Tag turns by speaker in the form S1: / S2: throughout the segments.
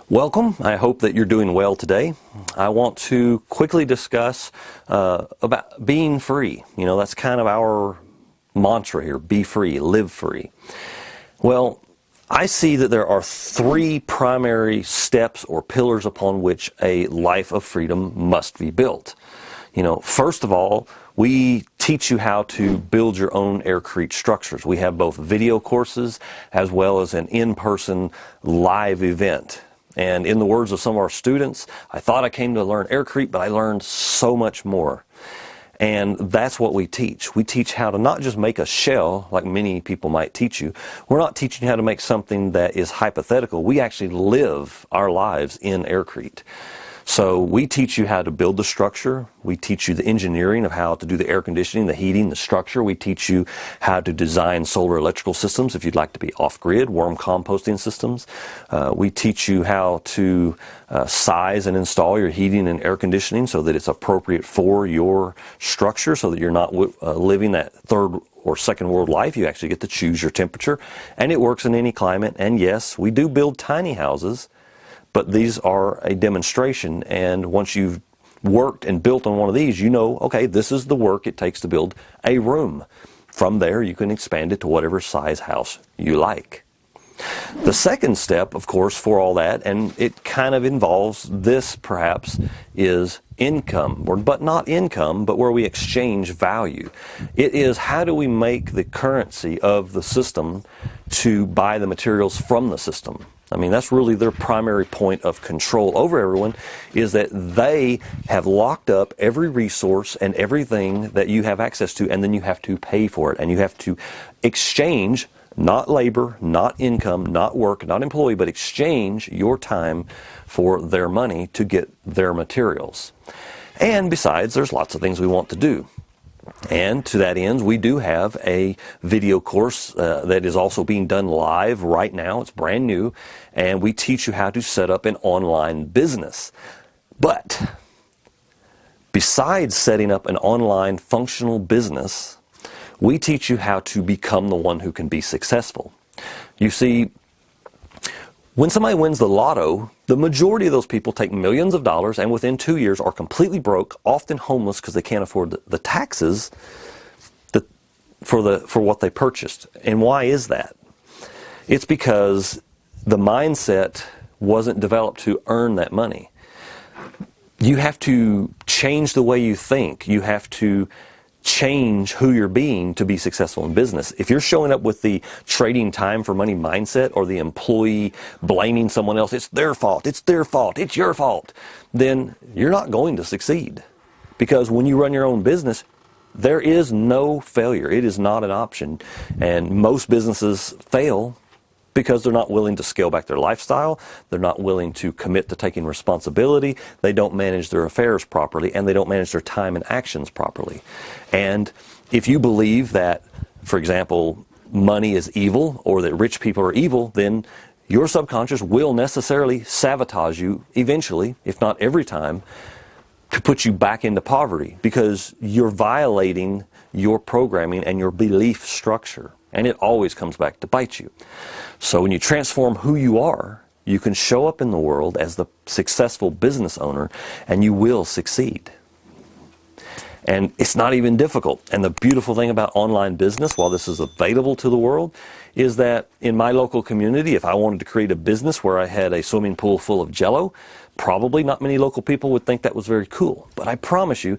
S1: Welcome. I hope that you're doing well today. I want to quickly discuss about being free. You know, that's kind of our mantra here: be free, live free. Well, I see that there are three primary steps or pillars upon which a life of freedom must be built. You know, first of all, we teach you how to build your own AirCrete structures. We have both video courses as well as an in-person live event. And in the words of some of our students, I thought I came to learn AirCrete, but I learned so much more. And that's what we teach. We teach how to not just make a shell, like many people might teach you. We're not teaching you how to make something that is hypothetical. We actually live our lives in AirCrete. So we teach you how to build the structure. We teach you the engineering of how to do the air conditioning, the heating, the structure. We teach you how to design solar electrical systems if you'd like to be off-grid, worm composting systems. We teach you how to size and install your heating and air conditioning so that it's appropriate for your structure, so that you're not living that third or second world life. You actually get to choose your temperature, and it works in any climate. And yes, we do build tiny houses, but these are a demonstration, and once you've worked and built on one of these, you know, okay, this is the work it takes to build a room. From there, you can expand it to whatever size house you like. The second step, of course, for all that, and it kind of involves this perhaps, is income, but not income, but where we exchange value. It is, how do we make the currency of the system to buy the materials from the system? I mean, that's really their primary point of control over everyone, is that they have locked up every resource and everything that you have access to, and then you have to pay for it. And you have to exchange, not labor, not income, not work, not employee, but exchange your time for their money to get their materials. And besides, there's lots of things we want to do. And to that end, we do have a video course that is also being done live right now. It's brand new, and we teach you how to set up an online business. But besides setting up an online functional business, we teach you how to become the one who can be successful. You see, when somebody wins the lotto, the majority of those people take millions of dollars and within 2 years are completely broke, often homeless because they can't afford the taxes for what they purchased. And why is that? It's because the mindset wasn't developed to earn that money. You have to change the way you think. You have to change who you're being to be successful in business. If you're showing up with the trading time for money mindset, or the employee blaming someone else, it's their fault, it's their fault, it's your fault, then you're not going to succeed. Because when you run your own business, there is no failure. It is not an option. And most businesses fail because they're not willing to scale back their lifestyle, they're not willing to commit to taking responsibility, they don't manage their affairs properly, and they don't manage their time and actions properly. And if you believe that, for example, money is evil, or that rich people are evil, then your subconscious will necessarily sabotage you eventually, if not every time, to put you back into poverty, because you're violating your programming and your belief structure. And it always comes back to bite you. So when you transform who you are, you can show up in the world as the successful business owner, and you will succeed. And it's not even difficult. And the beautiful thing about online business, while this is available to the world, is that in my local community, if I wanted to create a business where I had a swimming pool full of Jell-O, probably not many local people would think that was very cool. But I promise you,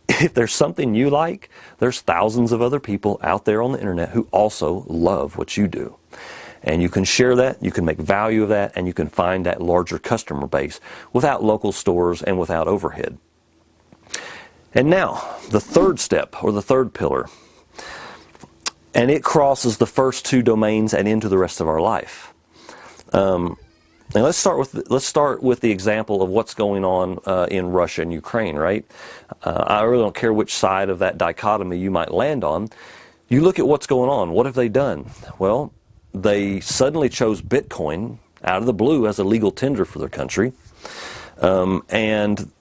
S1: if there's something you like, there's thousands of other people out there on the internet who also love what you do. And you can share that, you can make value of that, and you can find that larger customer base without local stores and without overhead. And now, the third step, or the third pillar, and it crosses the first two domains and into the rest of our life. And let's start with the example of what's going on in Russia and Ukraine, right? I really don't care which side of that dichotomy you might land on. You look at what's going on. What have they done? Well, they suddenly chose Bitcoin out of the blue as a legal tender for their country, and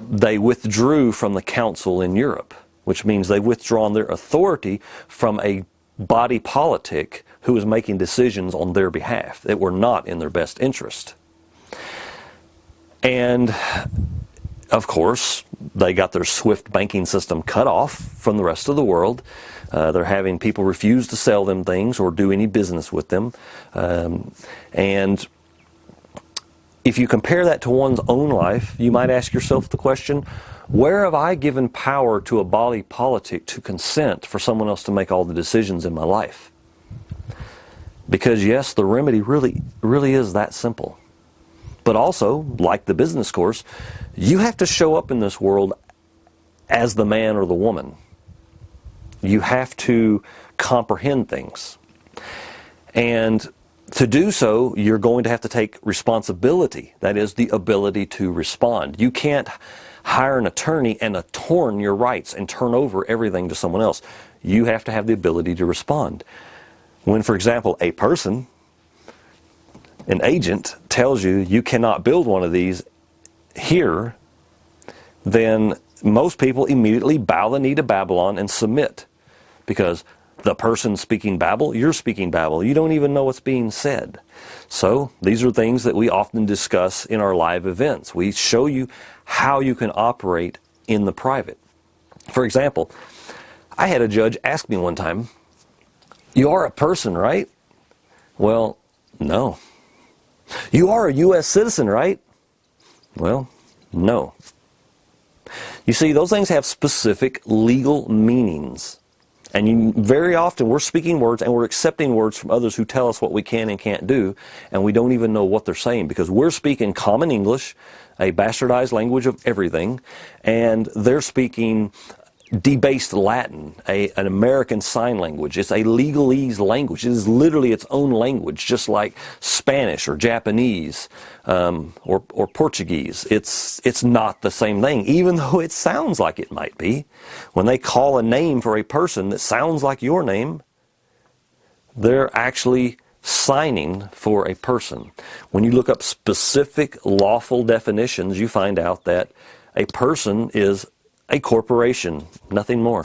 S1: they withdrew from the council in Europe, which means they've withdrawn their authority from a body politic who was making decisions on their behalf that were not in their best interest. And of course, they got their SWIFT banking system cut off from the rest of the world. They're having people refuse to sell them things or do any business with them. And if you compare that to one's own life, you might ask yourself the question, where have I given power to a body politic to consent for someone else to make all the decisions in my life? Because yes, the remedy really is that simple. But also, like the business course, you have to show up in this world as the man or the woman. You have to comprehend things. And to do so, you're going to have to take responsibility. That is, the ability to respond. You can't hire an attorney and attorney your rights and turn over everything to someone else. You have to have the ability to respond. When, for example, a person, an agent, tells you you cannot build one of these here, then most people immediately bow the knee to Babylon and submit. Because the person speaking Babel, you're speaking Babel. You don't even know what's being said. So these are things that we often discuss in our live events. We show you how you can operate in the private. For example, I had a judge ask me one time, "You are a person, right?" Well, no. "You are a U.S. citizen, right?" Well, no. You see, those things have specific legal meanings. And very often we're speaking words and we're accepting words from others who tell us what we can and can't do, and we don't even know what they're saying because we're speaking common English, a bastardized language of everything, and they're speaking debased Latin, an American Sign Language. It's a legalese language. It is literally its own language, just like Spanish or Japanese or Portuguese. It's not the same thing, even though it sounds like it might be. When they call a name for a person that sounds like your name, they're actually signing for a person. When you look up specific lawful definitions, you find out that a person is a corporation, nothing more.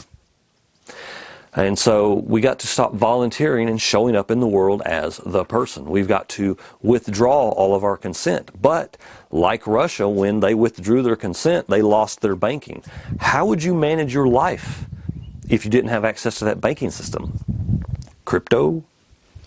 S1: And so we got to stop volunteering and showing up in the world as the person. We've got to withdraw all of our consent. But like Russia, when they withdrew their consent, they lost their banking. How would you manage your life if you didn't have access to that banking system? Crypto?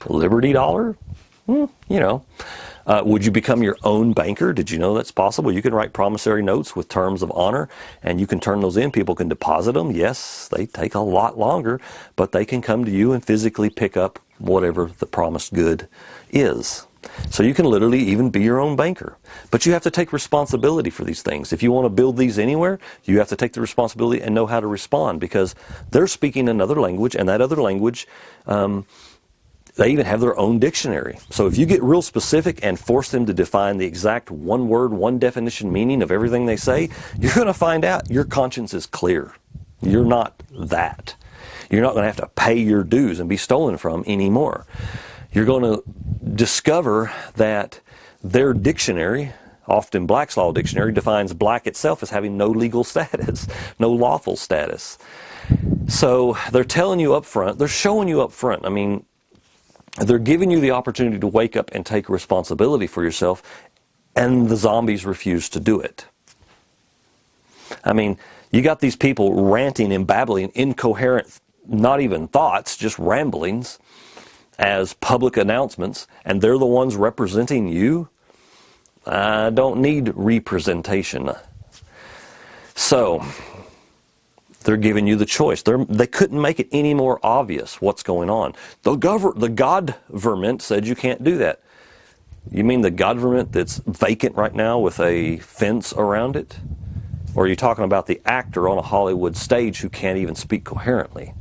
S1: Liberty dollar? Would you become your own banker? Did you know that's possible? You can write promissory notes with terms of honor, and you can turn those in. People can deposit them. Yes, they take a lot longer, but they can come to you and physically pick up whatever the promised good is. So you can literally even be your own banker. But you have to take responsibility for these things. If you want to build these anywhere, you have to take the responsibility and know how to respond, because they're speaking another language, and that other language, they even have their own dictionary. So if you get real specific and force them to define the exact one word, one definition meaning of everything they say, you're going to find out your conscience is clear. You're not that. You're not going to have to pay your dues and be stolen from anymore. You're going to discover that their dictionary, often Black's Law Dictionary, defines black itself as having no legal status, no lawful status. So they're telling you up front, they're showing you up front. I mean, they're giving you the opportunity to wake up and take responsibility for yourself, and the zombies refuse to do it. I mean, you got these people ranting and babbling incoherent, not even thoughts, just ramblings as public announcements, and they're the ones representing you. I don't need representation. So they're giving you the choice. They couldn't make it any more obvious what's going on. The government said you can't do that. You mean the government that's vacant right now with a fence around it? Or are you talking about the actor on a Hollywood stage who can't even speak coherently?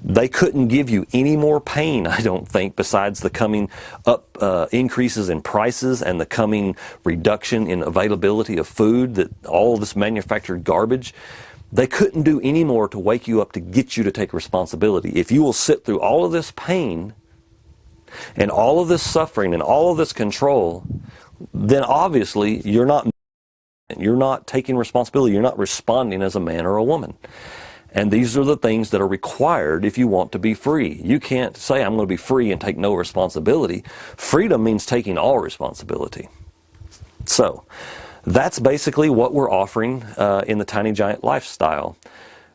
S1: They couldn't give you any more pain, I don't think, besides the coming up increases in prices and the coming reduction in availability of food, that all of this manufactured garbage. They couldn't do any more to wake you up to get you to take responsibility. If you will sit through all of this pain and all of this suffering and all of this control, then obviously you're not taking responsibility. You're not responding as a man or a woman. And these are the things that are required if you want to be free. You can't say, I'm going to be free and take no responsibility. Freedom means taking all responsibility. So that's basically what we're offering in the Tiny Giant lifestyle.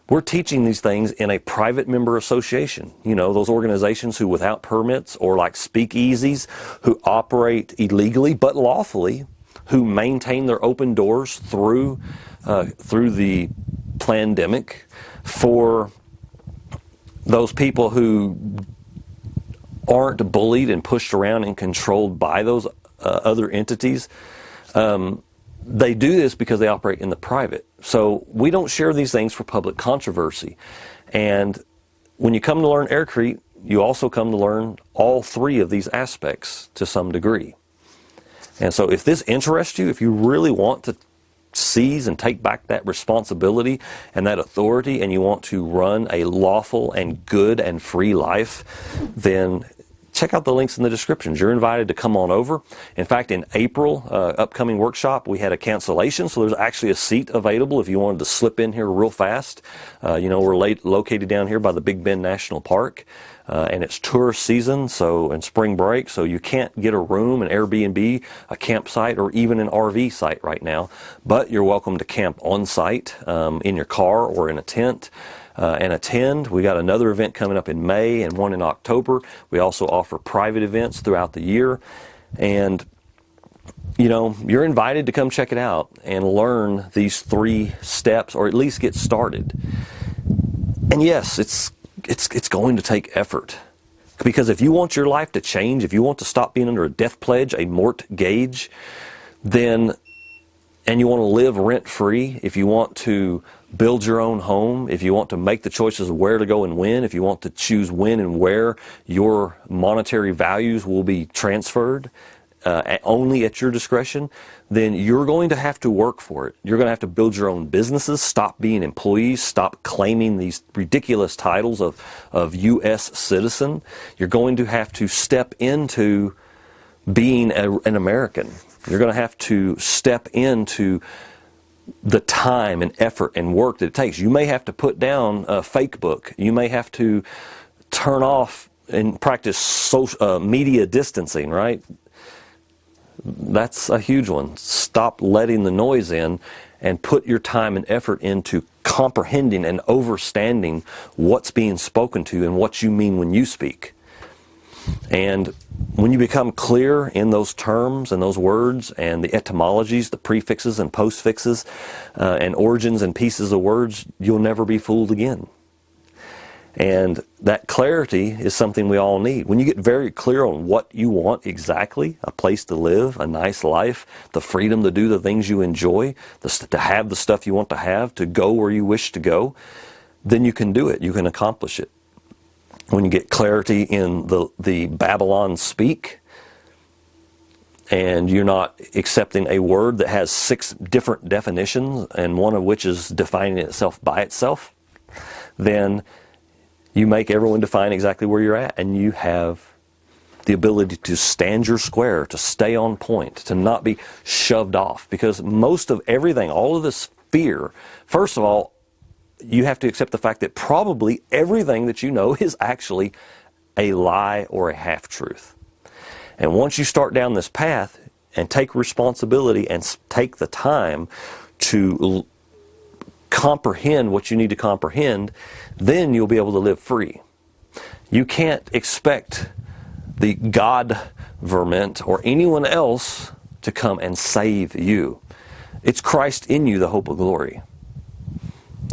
S1: We're teaching these things in a private member association. You know, those organizations who without permits, or like speakeasies who operate illegally but lawfully, who maintain their open doors through the pandemic, for those people who aren't bullied and pushed around and controlled by those other entities. They do this because they operate in the private. So we don't share these things for public controversy. And when you come to learn AirCrete, you also come to learn all three of these aspects to some degree. And so if this interests you, if you really want to seize and take back that responsibility and that authority, and you want to run a lawful and good and free life, then check out the links in the descriptions. You're invited to come on over. In fact, in April, upcoming workshop, we had a cancellation, so there's actually a seat available if you wanted to slip in here real fast. You know, we're located down here by the Big Bend National Park, and it's tourist season, so and spring break, so you can't get a room, an Airbnb, a campsite, or even an RV site right now. But you're welcome to camp on site in your car or in a tent. And attend. We got another event coming up in May and one in October. We also offer private events throughout the year. And, you know, you're invited to come check it out and learn these 3 steps, or at least get started. And yes, it's going to take effort. Because if you want your life to change, if you want to stop being under a death pledge, a mortgage, then, and you want to live rent-free, if you want to build your own home, if you want to make the choices of where to go and when, if you want to choose when and where your monetary values will be transferred, only at your discretion, then you're going to have to work for it. You're going to have to build your own businesses, stop being employees, stop claiming these ridiculous titles of U.S. citizen. You're going to have to step into being an American. You're going to have to step into the time and effort and work that it takes. You may have to put down a fake book. You may have to turn off and practice social, media distancing, right? That's a huge one. Stop letting the noise in and put your time and effort into comprehending and understanding what's being spoken to and what you mean when you speak. And when you become clear in those terms and those words and the etymologies, the prefixes and postfixes, and origins and pieces of words, you'll never be fooled again. And that clarity is something we all need. When you get very clear on what you want exactly, a place to live, a nice life, the freedom to do the things you enjoy, to have the stuff you want to have, to go where you wish to go, then you can do it. You can accomplish it. When you get clarity in the Babylon speak, and you're not accepting a word that has 6 different definitions, and one of which is defining itself by itself, then you make everyone define exactly where you're at, and you have the ability to stand your square, to stay on point, to not be shoved off. Because most of everything, all of this fear, first of all, you have to accept the fact that probably everything that you know is actually a lie or a half-truth. And once you start down this path and take responsibility and take the time to comprehend what you need to comprehend, then you'll be able to live free. You can't expect the God-verment or anyone else to come and save you. It's Christ in you, the hope of glory.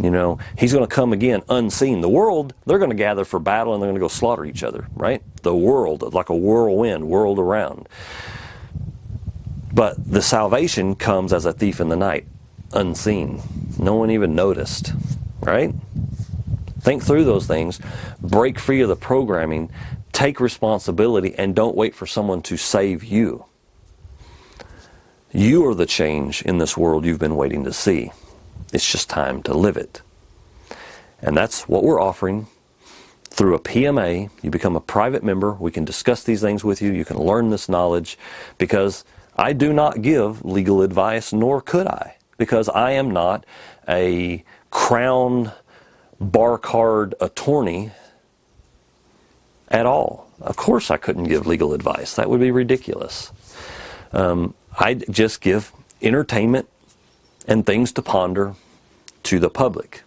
S1: You know, He's going to come again unseen. The world, they're going to gather for battle and they're going to go slaughter each other, right? The world, like a whirlwind, whirled around. But the salvation comes as a thief in the night, unseen. No one even noticed, right? Think through those things. Break free of the programming. Take responsibility and don't wait for someone to save you. You are the change in this world you've been waiting to see. It's just time to live it. And that's what we're offering through a PMA. You become a private member. We can discuss these things with you. You can learn this knowledge, because I do not give legal advice, nor could I, because I am not a crown bar card attorney at all. Of course I couldn't give legal advice. That would be ridiculous. I just give entertainment and things to ponder to the public.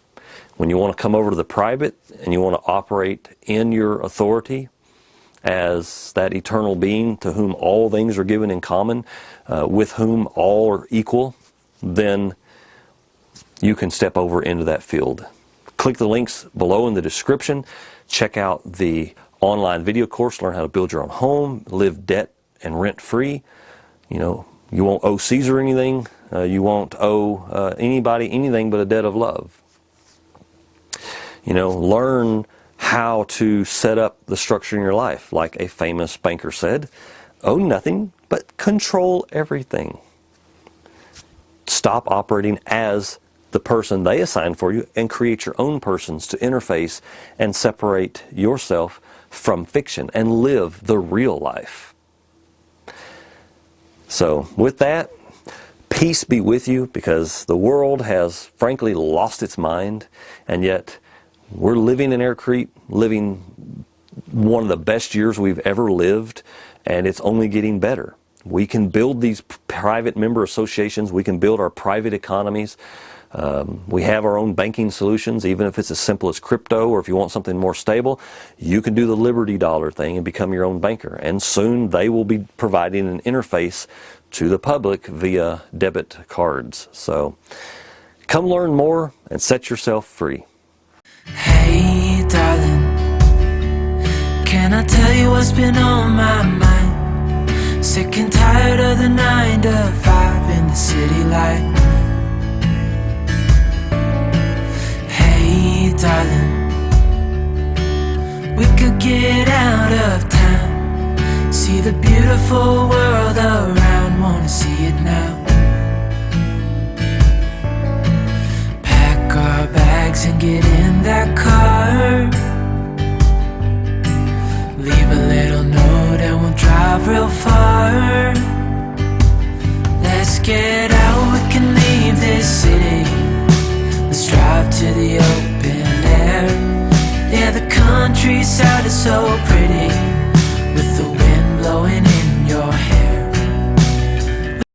S1: When you want to come over to the private and you want to operate in your authority as that eternal being to whom all things are given in common, with whom all are equal, then you can step over into that field. Click the links below in the description. Check out the online video course, learn how to build your own home, live debt and rent free. You won't owe Caesar anything. You won't owe anybody anything but a debt of love. Learn how to set up the structure in your life. Like a famous banker said, owe nothing but control everything. Stop operating as the person they assign for you and create your own persons to interface and separate yourself from fiction and live the real life. So with that, peace be with you, because the world has frankly lost its mind, and yet we're living in AirCrete, living one of the best years we've ever lived, and it's only getting better. We can build these private member associations. We can build our private economies. We have our own banking solutions, even if it's as simple as crypto, or if you want something more stable, you can do the Liberty Dollar thing and become your own banker. And soon they will be providing an interface to the public via debit cards. So come learn more and set yourself free.
S2: Hey darling, can I tell you what's been on my mind? Sick and tired of the 9 to 5 in the city life. Hey darling, we could get out of town, see the beautiful world around, wanna see it now. Pack our bags and get in that car, leave a little note and we'll drive real far. Let's get out, we can leave this city, let's drive to the open air. Yeah, the countryside is so pretty, with the